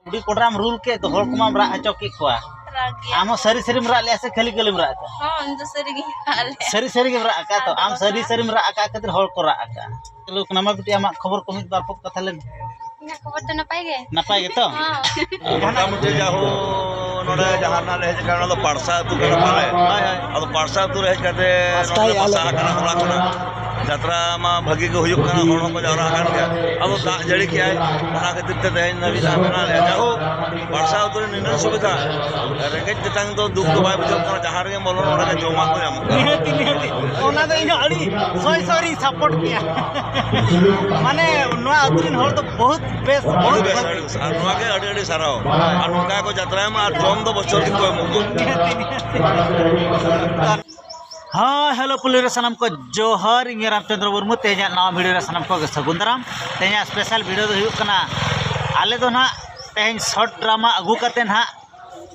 उड़ी कोडराम रूल के तो हर कुमाम रा हचो के कोआ आम सरी सरीम रा ले से खाली खाली रा का हां तो सरी गे सरी सरी के रा का तो आम सरी सरीम रा का खातिर हर को रा का लोग नमा बिटी आमा खबर को मित बार पक कथा ले ना खबर तो नपाय गे तो मोटा मोटी जाहो नोडे जहाना ले हेज करना तो पारसा तू के पाले अब पारसा तू रह करते नोडे पासा करना होला करना यात्रा मा भागी के हुयुक करना होनो को जावरा कान गया अब दा जड़ी के आय ओना के तिते दे नवी दा बना ले जाहो पारसा तू निन सुविधा रेंगे जतांग तो दुख बाय बुझो करना जहार के मोलो नोडे के जोमा को जाम निहती ओना दो इन अड़ी सॉरी सपोर्ट किया माने नवा अतरिन हर तो बहुत बेस और नवा के अड़ी अड़ी साराओ और उनका को यात्रा में और जोम दो बच्चों की कोई मुको हाँ हेलो पुलिस सनम को जोहर इंगे रामचंद्र मुर्मू तेजा नवा वीडियो सनम को सगुंदराम तेजा स्पेशल वीडियो दो हुयुक कना आले दो ना तेज शॉर्ट ड्रामा अगू करते ना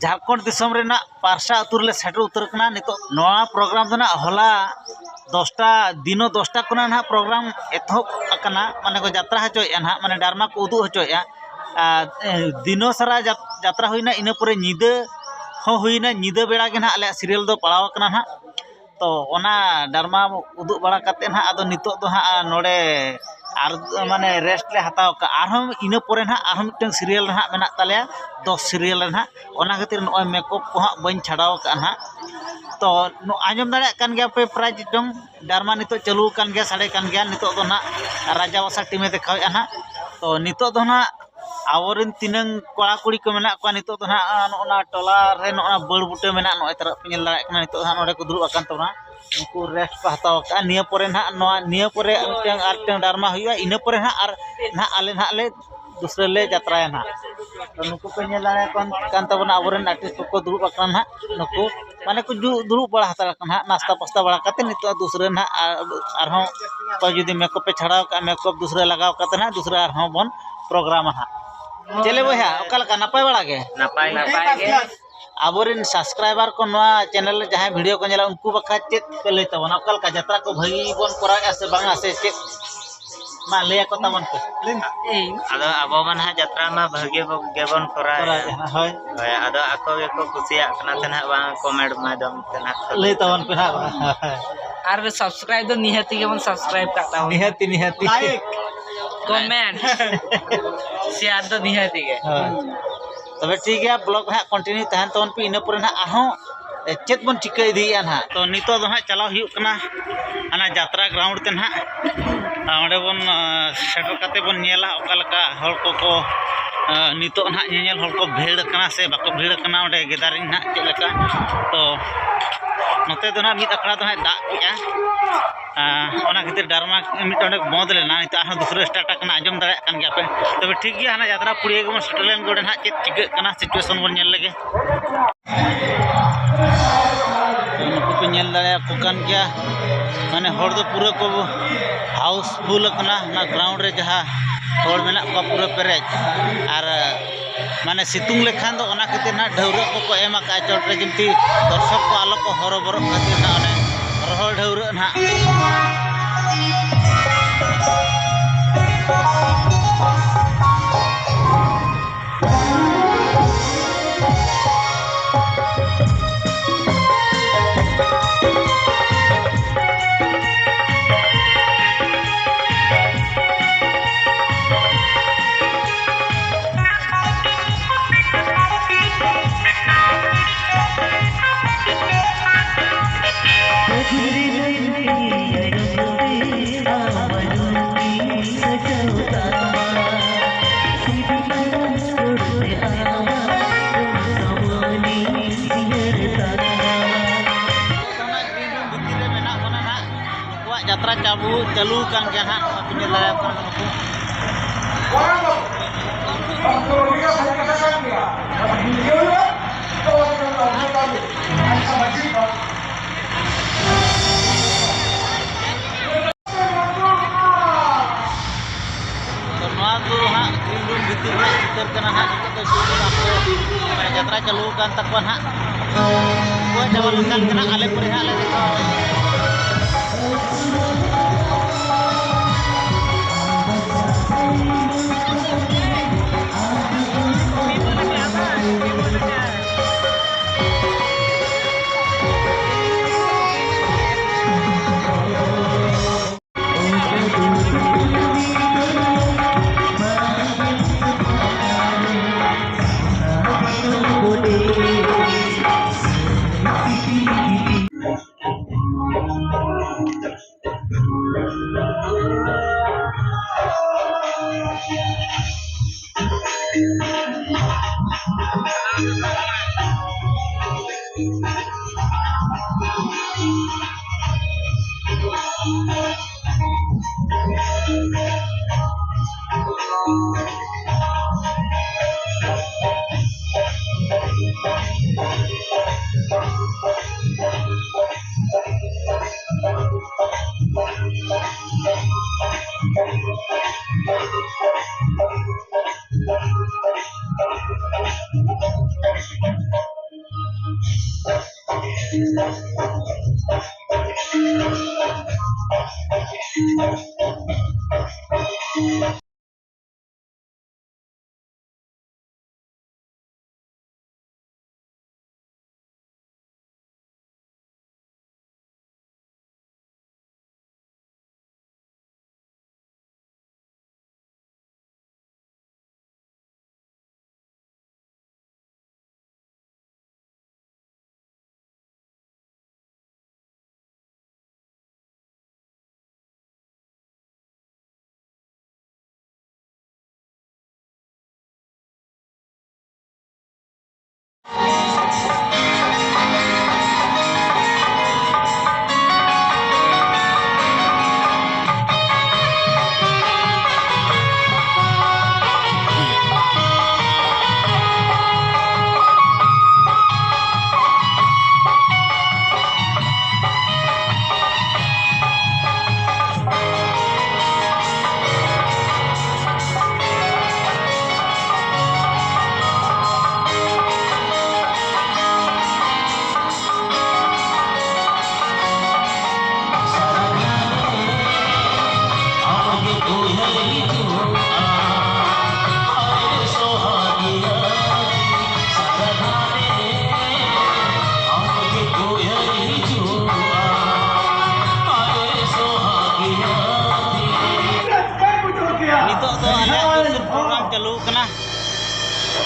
झारखंड दिसम रेना पारसा अतुर ले सेटर उतर कना नितो नवा प्रोग्राम दो ना होला 10टा दिनो 10टा कोना ना प्रोग्राम एथोक कना माने को यात्रा हचोया ना माने डारमा को उदु हचोया दिनो सारा यात्रा हुईना इना पुरे निदे हो हुईना निदे बेड़ा के ना आले सीरियल दो पड़ाव कना ना तो ओना डरमा उदु बड़ा करते ना आदो नितो दो हाँ नोडे आर माने रेस्ट ले हताव का आरहम इना पोरे ना आरहम मिटन सीरियल ना मेना तालेया 10 सीरियल ना ओना खातिर नोय मेकअप को हाँ बन छाड़ाव का ना तो आंजम दाड़े कान गया पे प्राइज दम डरमा नितो चालू कान गया साड़े कान गया नितो दो ना राजावासा टीमे देखावे ना तो नितो दो ना आवरिन तिनंग कोड़ा कुड़ी को मेना को नितो दो ना ओना टोला रे नोना बड़ बुटे मेना नोय तरफ पिनल दाड़े कना नितो हा नोडे को दुरु अकान तोना उनको रेस्ट को हताव का निया पोरे ना नोआ निया पोरे मिटंग आरटंग डारमा हुआ इना पोरे ना आर ना आले ना ले दूसरे ले यात्राया ना तो नुको पे नेल दाड़े कान तबना आवरिन आर्टिस्ट को दुरु अकान ना नुको माने को दुरु बड़ा हतार कना नाश्ता पास्ता बड़ा करते नितो दूसरे ना आरहों को जुदी मेकअप पे छड़ाव का मेकअप दूसरे लगाव करते ना दूसरे आरहों बन प्रोग्राम हा चले बया ओकल का नपाय बड़ा के नपाय गे आबोरिन सब्सक्राइबर को नवा चैनल जहां वीडियो को नेला उनको बखरा चेत पे ले तबन ओकल का यात्रा को भगी बन करा से बांगा से चेत मा ले को तमन पे आदो आबो मन हा यात्रा मा भगे गेबन करा होय होय आदो आको को खुशिया कना तना बा कमेंट माध्यम तना ले तबन पे आर सब्सक्राइब तो निहती के मन सब्सक्राइब करता हूं निहती लाइक कमेंट शेयर तो निहती के तबे ठीक है ब्लॉग हाँ कंटिन्यू तहन तवन पे इन पर ना आहों चेत बन चिका इदिया ना तो नितो दो हाँ चलाव हुयुक कना आना यात्रा ग्राउंड ते ना ओंडे बन सेटर काते बन नेला ओकालका हर को नितो ना नेल हर को भीड़ कना से बाको भीड़ कना ओंडे गेदारिंग ना चेलका तो नोते दो ना मित अखड़ा दो दा किया ओना खातिर डरमा मिट ओंडे बंद लेना नितो आरो दूसरे स्टार्ट कना आजम दाड़े कान गया पे तबे ठीक गया ना यात्रा पुड़िया गमन सेटलेन गोडे ना चेत चिका कना सिचुएशन बन नेल लगे उनको पे नेल दाड़े को कान गया माने हर दो पूरा को हाउसफुल कना ना ग्राउंड रे जहां हर मेना को पूरा पेरेज और माने सितुंग लेखान दो ओना खातिर ना ढौरा को एमा का चोट रे जिमती दर्शक को आलो को हरो बरो खातिर ना ओने रोहल ढौरा ना यात्रा चालू kan गया ना अपने लायक यात्रा चालू kan takwa ha ko jawab kan kena ale puri ale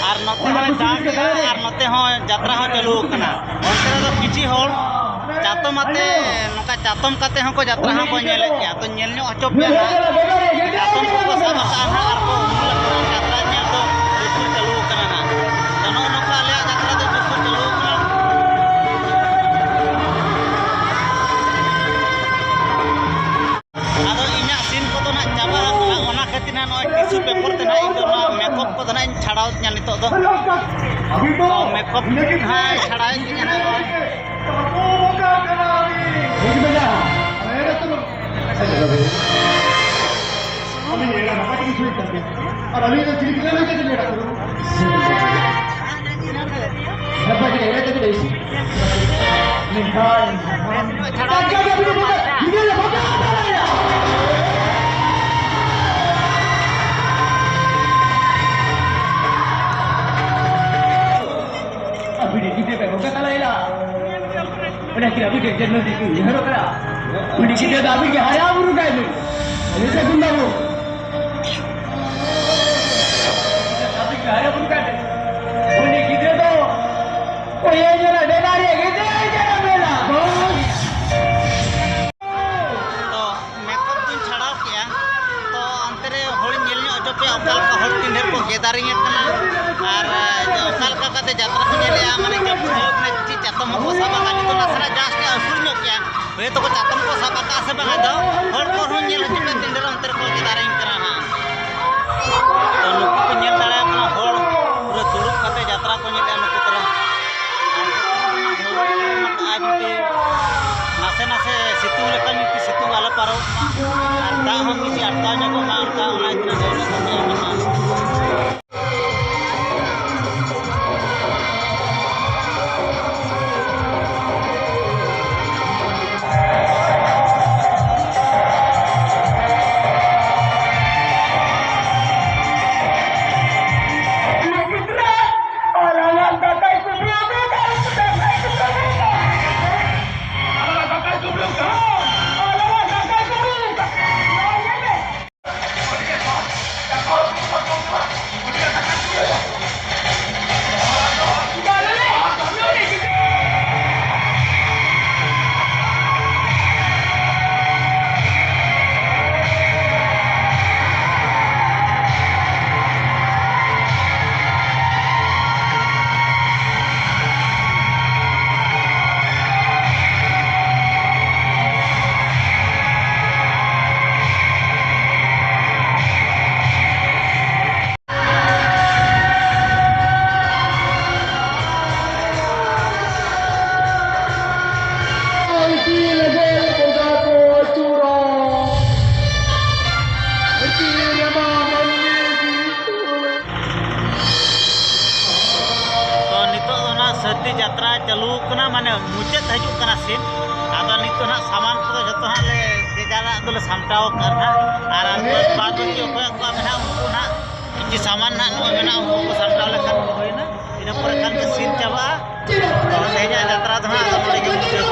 और नोते हमें डांस और नोते हो यात्रा हो चालू करना उनते तो किसी होल चातम आते नोका चातम काते हो को यात्रा हो को नेले क्या तो नेल नो अचो पे चातम को सब आना और को यात्रा नेल तो जुसुर चालू करना तनो नोका ले यात्रा तो जुसुर चालू करना आदो इना सीन को तो ना चाबा ओना खातिर ना टिश्यू पेपर ते ना इदो ना मेकअप को ना छाड़ाव nya नितो दो तो मेकअप ना छाड़ा nya ना udah kira aku jadi nanti itu ya lo kira udah kita tapi ke hari apa rukai ini ini saya guna bu tapi ke hari apa rukai udah kita tuh oh ya jangan dengar ya kita jangan bela तो makeup दिन छाड़ा किया तो अंतरे होली नेलने अजो पे अकाल का हर दिन को गेदारिंग करना और अकाल का कते यात्रा को नेले माने जब ने चातम को साबा का तो नसरा जास्ट असुर नो किया वे तो को चातम को साबा का से बगा दो हर को हो नेल हजू पे दिन अंतर को गेदारिंग करना तो नुकु को नेल दाड़ा अपना हर पूरा दुरुप कते यात्रा को नेले नुकु तरह आज भी नासे नासे सितुंग लेकर नीति सितुंग आला पारो और दा हम किसी अटका जगह ना अटका उना इतना जोर से सर्दी यात्रा चालू करना माने मुचाद हजू करना सीन आदो नितो ना सामान को जतो हाँ ले बेजारा तो सामटाव करना और बाद बाकी ओपे को मेना उनको ना किसी सामान ना मेना उनको को सामटाव लेकर होई ना इन पर खान के सीन चाबा तो तेजा यात्रा तो ना आदो नोडे के मुचाद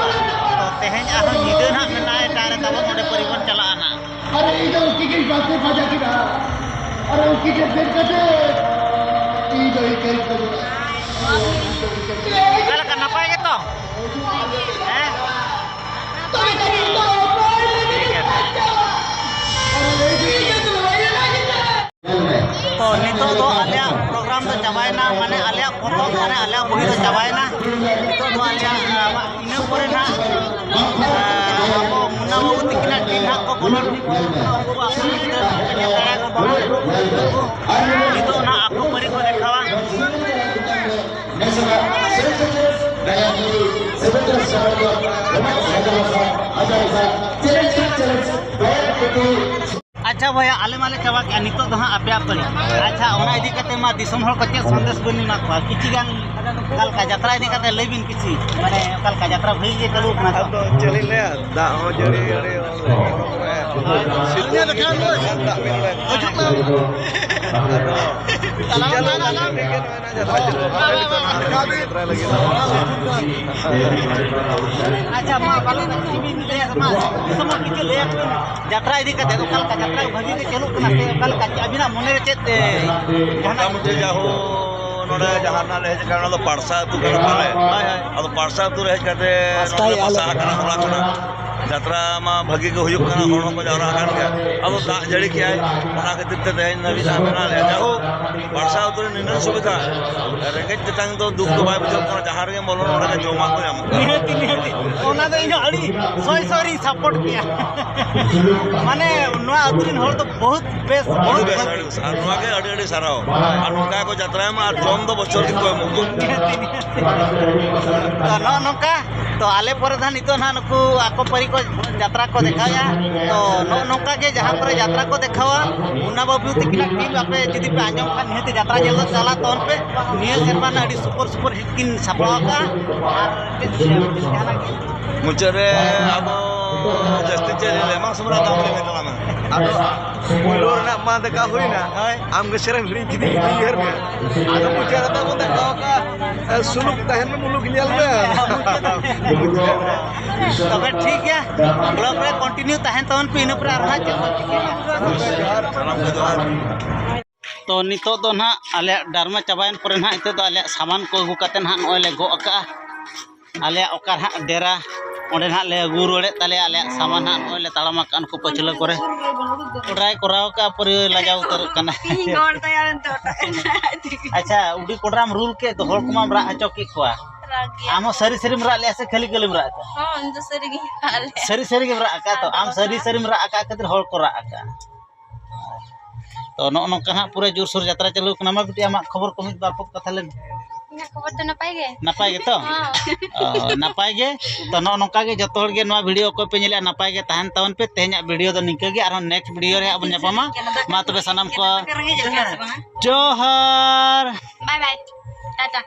तो तेहें आह निदे ना मेना एटारे तब नोडे परिवहन चला आना अरे इधर उसकी के बातें बजा के रहा अरे उसकी के फिर कटे इधर ही कहीं करो kalau kan apa gitu तो नितो तो आलिया प्रोग्राम तो चाबायना माने आलिया फोटो माने आलिया बही तो चाबायना नितो तो आलिया इन परे ना अब मुन्ना बाबू तिकिना टीम ना को बोलन नितो ना आपको परी को देखावा अच्छा भैया आले माले चाबा के नितो दो हाँ आपे पड़ी अच्छा ओना इदी कते मा दिसम हर कते संदेश बनी मा को किछि गान कल का यात्रा इदी कते लेबिन किछि माने कल का यात्रा भई जे चलू ना तो चली ले दा हो जड़ी अरे सिलने देखा लो दा मिल अच्छा मा बाले टीवी ले मा दिसम किछि ले यात्रा इदी कते कल का यात्रा भगी के चलू कना से कल का अबिना मने चेत जहां मुझे जाहो नोडे जहाना ले जे कारण पारसा तू कर पाले अब पारसा तू रह करते पासा kana होला kana यात्रा मा भगी के हुयुक kana होनो को जावरा कान के अब दा जड़ी के आए ओना के दिते दे नवी दा बना ले जाहो पारसा उतरे निन सुविधा रेंगे तंग तो दुख बाय बुझो kana जहार के बोलो नोडे के जोमा को जाम निहती ओना दो इन अड़ी सॉरी सपोर्ट किया माने नवा अतरिन होर तो बहुत बेस और नवा के अड़ी अड़ी साराओ और नोका को यात्रा में और जोम दो बचर की कोई मुको तो नोका तो आले प्रधान इतो ना नुकु आको परी को यात्रा को देखाया तो नोका के जहां पर यात्रा को देखावा मुन्ना बाबू तिकिना टीम आपे जदी पे आंजम खान निहती यात्रा जल चला तोन पे निये सेरमा ना अड़ी सुपर हिटकिन सपड़ा का मुचरे अब जस्ती चले ले मा समरा दाम ले मेला में अब पुलोर ना मा दका होई ना आम के शरम हिड़ी किदी हियर में आदो मुचरे ता को दका का सुलुक तहन में मुलुक नियल में तबे ठीक है ब्लॉग रे कंटिन्यू तहन तवन पे इन पर रहा तो नितो दो ना आले डरमा चाबायन पर ना इतो आले सामान को अगु कते ना नोले गो अका आले ओकर हा डेरा ओंडे ना ले अगु रोड़े ताले आले सामान ना नोले ताळमा कान को पछला करे ट्राई कराव का पर लाजा उतर कना अच्छा उडी कोडराम रूल के तो होल कुमा रा अचो के खोआ आम सरी सरी मरा ले से खाली गले मरा का हां हम तो सरी सरी के मरा का तो आम सरी सरी मरा का खातिर होल को रा का तो नो नोका ना पूरा जोर सोर यात्रा चालू कना मा बिटी आमा खबर को मित बार पक कथा लेन ना खबर तो नपाय गे तो नपाय गे तो नो नोका गे जतो हर गे नवा वीडियो को पे नेले नपाय गे तहन तवन पे तेहना वीडियो दो निके गे आरो नेक्स्ट वीडियो रे अब नपामा मा तबे सनम को जोहार बाय बाय टाटा